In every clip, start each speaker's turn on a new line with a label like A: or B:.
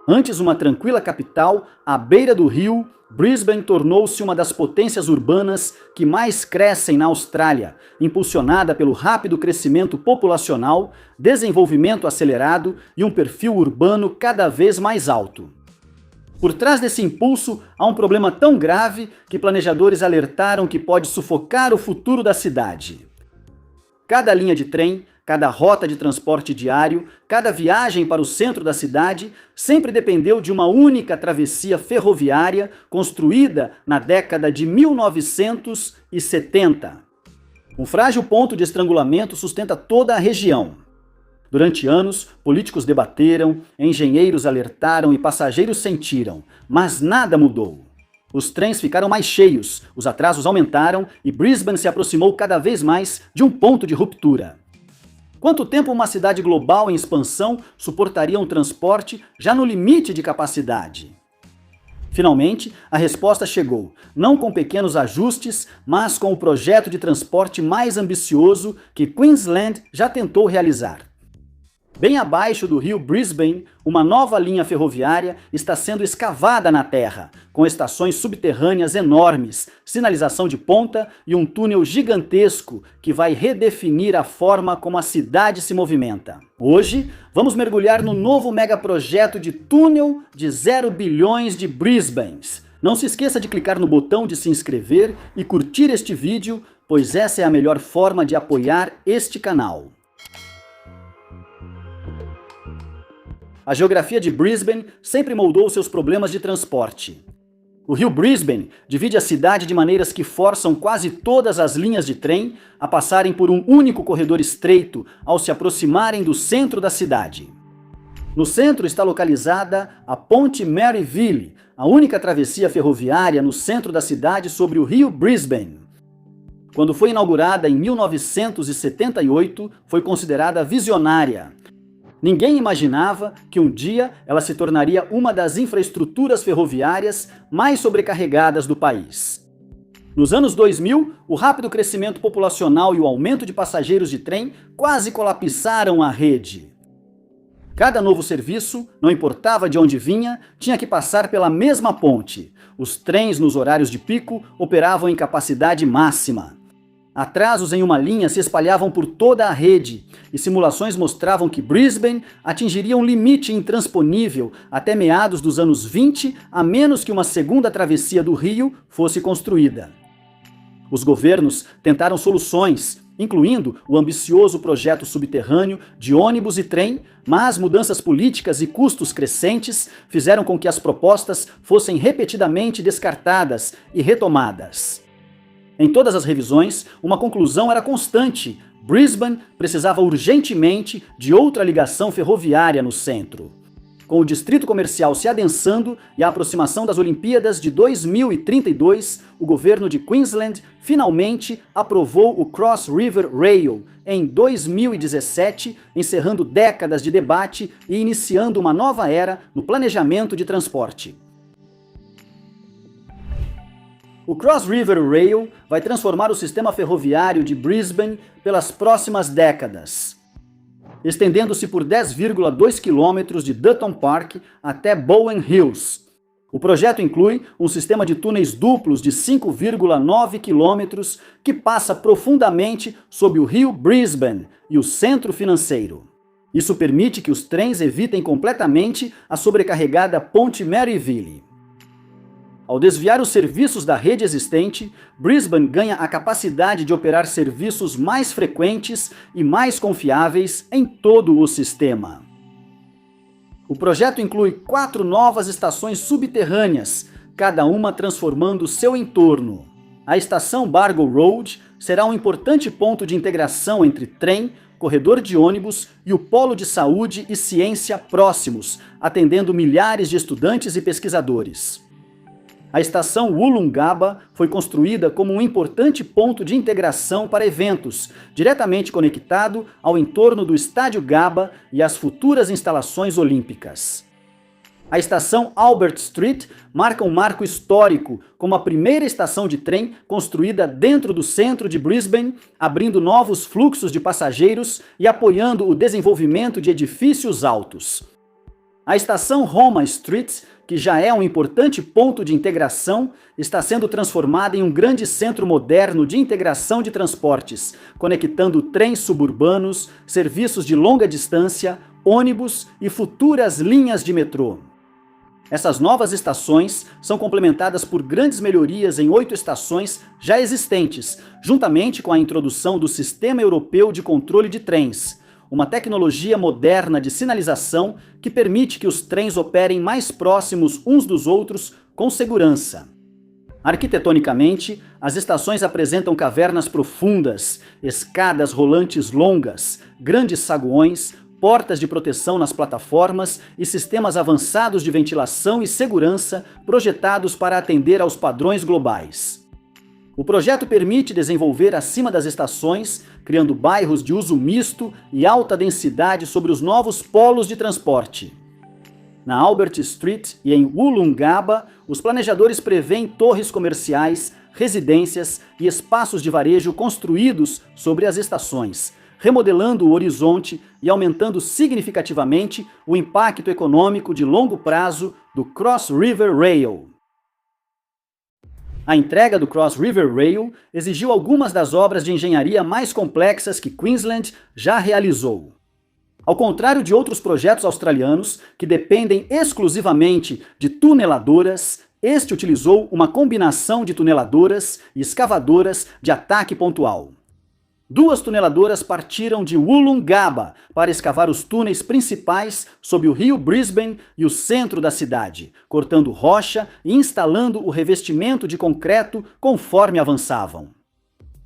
A: Antes uma tranquila capital, à beira do rio, Brisbane tornou-se uma das potências urbanas que mais crescem na Austrália, impulsionada pelo rápido crescimento populacional, desenvolvimento acelerado e um perfil urbano cada vez mais alto. Por trás desse impulso, há um problema tão grave que planejadores alertaram que pode sufocar o futuro da cidade. Cada linha de trem, cada rota de transporte diário, cada viagem para o centro da cidade sempre dependeu de uma única travessia ferroviária construída na década de 1970. Um frágil ponto de estrangulamento sustenta toda a região. Durante anos, políticos debateram, engenheiros alertaram e passageiros sentiram, mas nada mudou. Os trens ficaram mais cheios, os atrasos aumentaram e Brisbane se aproximou cada vez mais de um ponto de ruptura. Quanto tempo uma cidade global em expansão suportaria um transporte já no limite de capacidade? Finalmente, a resposta chegou, não com pequenos ajustes, mas com o projeto de transporte mais ambicioso que Queensland já tentou realizar. Bem abaixo do rio Brisbane, uma nova linha ferroviária está sendo escavada na terra, com estações subterrâneas enormes, sinalização de ponta e um túnel gigantesco que vai redefinir a forma como a cidade se movimenta. Hoje, vamos mergulhar no novo megaprojeto de túnel de 0 bilhões de Brisbanes. Não se esqueça de clicar no botão de se inscrever e curtir este vídeo, pois essa é a melhor forma de apoiar este canal. A geografia de Brisbane sempre moldou seus problemas de transporte. O rio Brisbane divide a cidade de maneiras que forçam quase todas as linhas de trem a passarem por um único corredor estreito ao se aproximarem do centro da cidade. No centro está localizada a Ponte Maryville, a única travessia ferroviária no centro da cidade sobre o rio Brisbane. Quando foi inaugurada em 1978, foi considerada visionária. Ninguém imaginava que um dia ela se tornaria uma das infraestruturas ferroviárias mais sobrecarregadas do país. Nos anos 2000, o rápido crescimento populacional e o aumento de passageiros de trem quase colapsaram a rede. Cada novo serviço, não importava de onde vinha, tinha que passar pela mesma ponte. Os trens nos horários de pico operavam em capacidade máxima. Atrasos em uma linha se espalhavam por toda a rede e simulações mostravam que Brisbane atingiria um limite intransponível até meados dos anos 20, a menos que uma segunda travessia do rio fosse construída. Os governos tentaram soluções, incluindo o ambicioso projeto subterrâneo de ônibus e trem, mas mudanças políticas e custos crescentes fizeram com que as propostas fossem repetidamente descartadas e retomadas. Em todas as revisões, uma conclusão era constante: Brisbane precisava urgentemente de outra ligação ferroviária no centro. Com o distrito comercial se adensando e a aproximação das Olimpíadas de 2032, o governo de Queensland finalmente aprovou o Cross River Rail em 2017, encerrando décadas de debate e iniciando uma nova era no planejamento de transporte. O Cross River Rail vai transformar o sistema ferroviário de Brisbane pelas próximas décadas, estendendo-se por 10,2 km de Dutton Park até Bowen Hills. O projeto inclui um sistema de túneis duplos de 5,9 km que passa profundamente sob o rio Brisbane e o centro financeiro. Isso permite que os trens evitem completamente a sobrecarregada Ponte Maryville. Ao desviar os serviços da rede existente, Brisbane ganha a capacidade de operar serviços mais frequentes e mais confiáveis em todo o sistema. O projeto inclui 4 novas estações subterrâneas, cada uma transformando seu entorno. A estação Bargo Road será um importante ponto de integração entre trem, corredor de ônibus e o polo de saúde e ciência próximos, atendendo milhares de estudantes e pesquisadores. A estação Woolloongabba foi construída como um importante ponto de integração para eventos, diretamente conectado ao entorno do Estádio Gabba e às futuras instalações olímpicas. A estação Albert Street marca um marco histórico, como a primeira estação de trem construída dentro do centro de Brisbane, abrindo novos fluxos de passageiros e apoiando o desenvolvimento de edifícios altos. A estação Roma Street, que já é um importante ponto de integração, está sendo transformada em um grande centro moderno de integração de transportes, conectando trens suburbanos, serviços de longa distância, ônibus e futuras linhas de metrô. Essas novas estações são complementadas por grandes melhorias em 8 estações já existentes, juntamente com a introdução do Sistema Europeu de Controle de Trens, uma tecnologia moderna de sinalização que permite que os trens operem mais próximos uns dos outros com segurança. Arquitetonicamente, as estações apresentam cavernas profundas, escadas rolantes longas, grandes saguões, portas de proteção nas plataformas e sistemas avançados de ventilação e segurança projetados para atender aos padrões globais. O projeto permite desenvolver acima das estações, criando bairros de uso misto e alta densidade sobre os novos polos de transporte. Na Albert Street e em Woolloongabba, os planejadores prevêem torres comerciais, residências e espaços de varejo construídos sobre as estações, remodelando o horizonte e aumentando significativamente o impacto econômico de longo prazo do Cross River Rail. A entrega do Cross River Rail exigiu algumas das obras de engenharia mais complexas que Queensland já realizou. Ao contrário de outros projetos australianos, que dependem exclusivamente de tuneladoras, este utilizou uma combinação de tuneladoras e escavadoras de ataque pontual. 2 tuneladoras partiram de Woolloongabba para escavar os túneis principais sob o rio Brisbane e o centro da cidade, cortando rocha e instalando o revestimento de concreto conforme avançavam.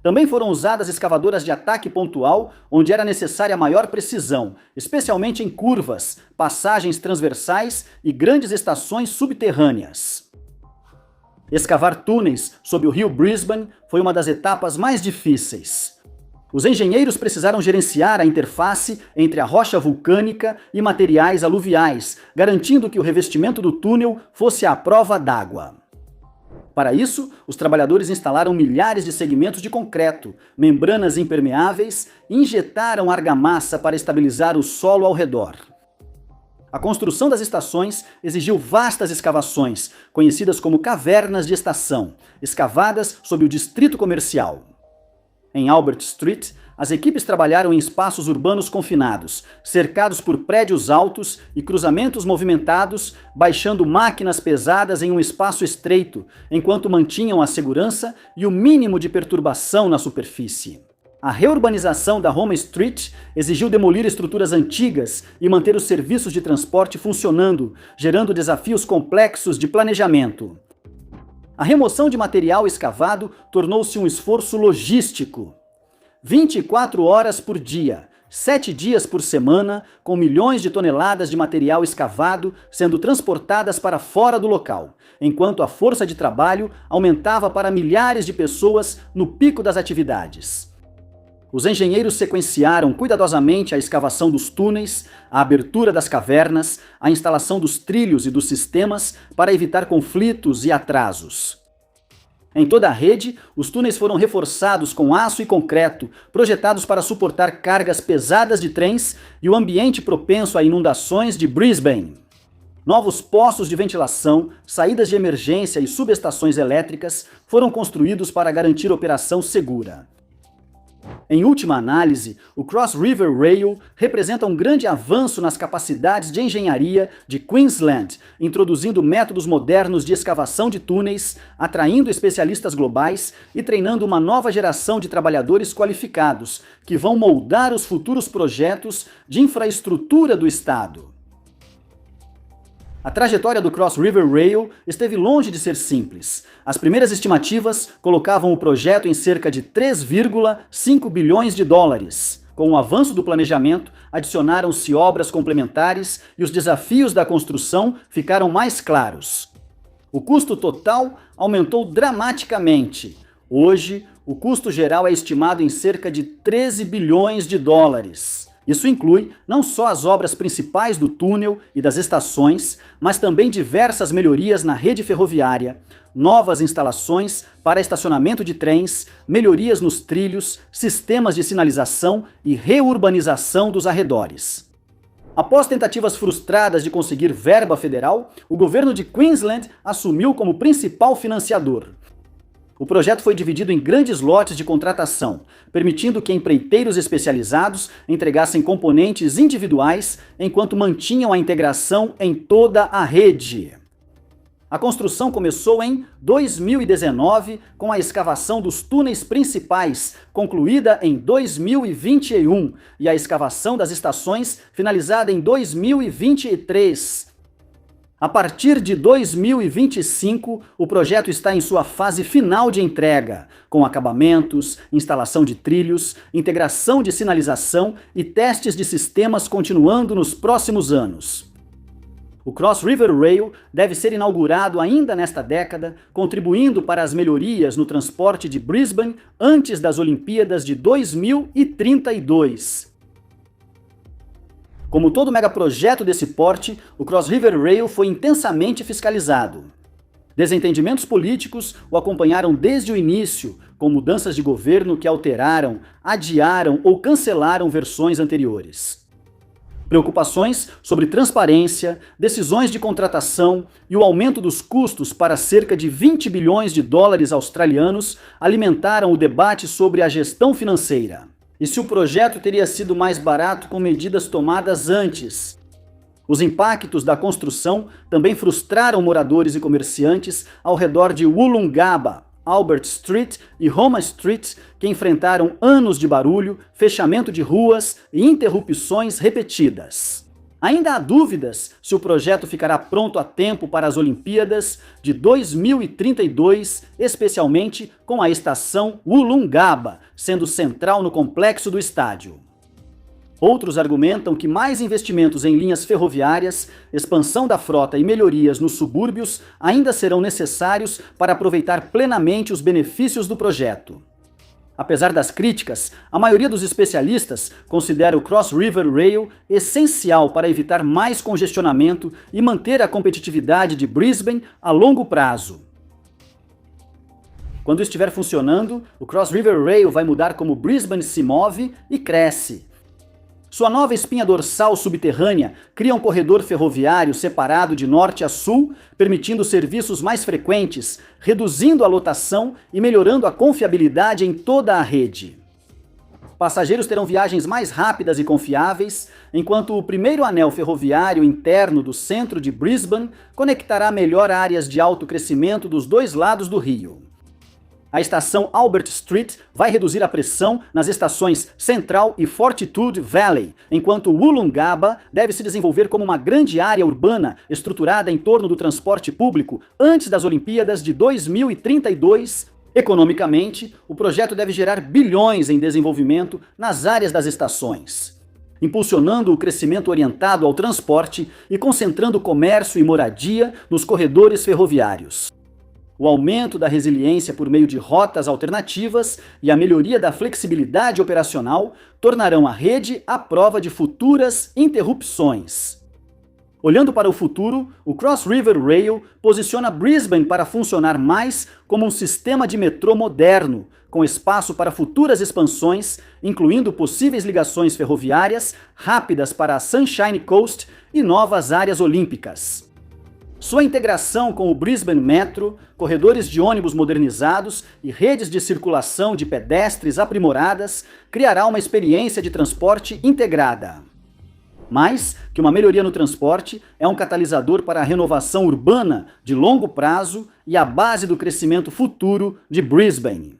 A: Também foram usadas escavadoras de ataque pontual, onde era necessária maior precisão, especialmente em curvas, passagens transversais e grandes estações subterrâneas. Escavar túneis sob o rio Brisbane foi uma das etapas mais difíceis. Os engenheiros precisaram gerenciar a interface entre a rocha vulcânica e materiais aluviais, garantindo que o revestimento do túnel fosse à prova d'água. Para isso, os trabalhadores instalaram milhares de segmentos de concreto, membranas impermeáveis e injetaram argamassa para estabilizar o solo ao redor. A construção das estações exigiu vastas escavações, conhecidas como cavernas de estação, escavadas sob o distrito comercial. Em Albert Street, as equipes trabalharam em espaços urbanos confinados, cercados por prédios altos e cruzamentos movimentados, baixando máquinas pesadas em um espaço estreito, enquanto mantinham a segurança e o mínimo de perturbação na superfície. A reurbanização da Roma Street exigiu demolir estruturas antigas e manter os serviços de transporte funcionando, gerando desafios complexos de planejamento. A remoção de material escavado tornou-se um esforço logístico. 24 horas por dia, 7 dias por semana, com milhões de toneladas de material escavado sendo transportadas para fora do local, enquanto a força de trabalho aumentava para milhares de pessoas no pico das atividades. Os engenheiros sequenciaram cuidadosamente a escavação dos túneis, a abertura das cavernas, a instalação dos trilhos e dos sistemas para evitar conflitos e atrasos. Em toda a rede, os túneis foram reforçados com aço e concreto, projetados para suportar cargas pesadas de trens e o ambiente propenso a inundações de Brisbane. Novos poços de ventilação, saídas de emergência e subestações elétricas foram construídos para garantir operação segura. Em última análise, o Cross River Rail representa um grande avanço nas capacidades de engenharia de Queensland, introduzindo métodos modernos de escavação de túneis, atraindo especialistas globais e treinando uma nova geração de trabalhadores qualificados, que vão moldar os futuros projetos de infraestrutura do Estado. A trajetória do Cross River Rail esteve longe de ser simples. As primeiras estimativas colocavam o projeto em cerca de 3,5 bilhões de dólares. Com o avanço do planejamento, adicionaram-se obras complementares e os desafios da construção ficaram mais claros. O custo total aumentou dramaticamente. Hoje, o custo geral é estimado em cerca de 13 bilhões de dólares. Isso inclui não só as obras principais do túnel e das estações, mas também diversas melhorias na rede ferroviária, novas instalações para estacionamento de trens, melhorias nos trilhos, sistemas de sinalização e reurbanização dos arredores. Após tentativas frustradas de conseguir verba federal, o governo de Queensland assumiu como principal financiador. O projeto foi dividido em grandes lotes de contratação, permitindo que empreiteiros especializados entregassem componentes individuais enquanto mantinham a integração em toda a rede. A construção começou em 2019 com a escavação dos túneis principais, concluída em 2021, e a escavação das estações finalizada em 2023. A partir de 2025, o projeto está em sua fase final de entrega, com acabamentos, instalação de trilhos, integração de sinalização e testes de sistemas continuando nos próximos anos. O Cross River Rail deve ser inaugurado ainda nesta década, contribuindo para as melhorias no transporte de Brisbane antes das Olimpíadas de 2032. Como todo megaprojeto desse porte, o Cross River Rail foi intensamente fiscalizado. Desentendimentos políticos o acompanharam desde o início, com mudanças de governo que alteraram, adiaram ou cancelaram versões anteriores. Preocupações sobre transparência, decisões de contratação e o aumento dos custos para cerca de 20 bilhões de dólares australianos alimentaram o debate sobre a gestão financeira. E se o projeto teria sido mais barato com medidas tomadas antes? Os impactos da construção também frustraram moradores e comerciantes ao redor de Woolloongabba, Albert Street e Homer Street, que enfrentaram anos de barulho, fechamento de ruas e interrupções repetidas. Ainda há dúvidas se o projeto ficará pronto a tempo para as Olimpíadas de 2032, especialmente com a estação Woolloongabba sendo central no complexo do estádio. Outros argumentam que mais investimentos em linhas ferroviárias, expansão da frota e melhorias nos subúrbios ainda serão necessários para aproveitar plenamente os benefícios do projeto. Apesar das críticas, a maioria dos especialistas considera o Cross River Rail essencial para evitar mais congestionamento e manter a competitividade de Brisbane a longo prazo. Quando estiver funcionando, o Cross River Rail vai mudar como Brisbane se move e cresce. Sua nova espinha dorsal subterrânea cria um corredor ferroviário separado de norte a sul, permitindo serviços mais frequentes, reduzindo a lotação e melhorando a confiabilidade em toda a rede. Passageiros terão viagens mais rápidas e confiáveis, enquanto o primeiro anel ferroviário interno do centro de Brisbane conectará melhor áreas de alto crescimento dos dois lados do rio. A estação Albert Street vai reduzir a pressão nas estações Central e Fortitude Valley, enquanto Woolloongabba deve se desenvolver como uma grande área urbana estruturada em torno do transporte público antes das Olimpíadas de 2032. Economicamente, o projeto deve gerar bilhões em desenvolvimento nas áreas das estações, impulsionando o crescimento orientado ao transporte e concentrando comércio e moradia nos corredores ferroviários. O aumento da resiliência por meio de rotas alternativas e a melhoria da flexibilidade operacional tornarão a rede à prova de futuras interrupções. Olhando para o futuro, o Cross River Rail posiciona Brisbane para funcionar mais como um sistema de metrô moderno, com espaço para futuras expansões, incluindo possíveis ligações ferroviárias rápidas para a Sunshine Coast e novas áreas olímpicas. Sua integração com o Brisbane Metro, corredores de ônibus modernizados e redes de circulação de pedestres aprimoradas criará uma experiência de transporte integrada. Mais que uma melhoria no transporte, é um catalisador para a renovação urbana de longo prazo e a base do crescimento futuro de Brisbane.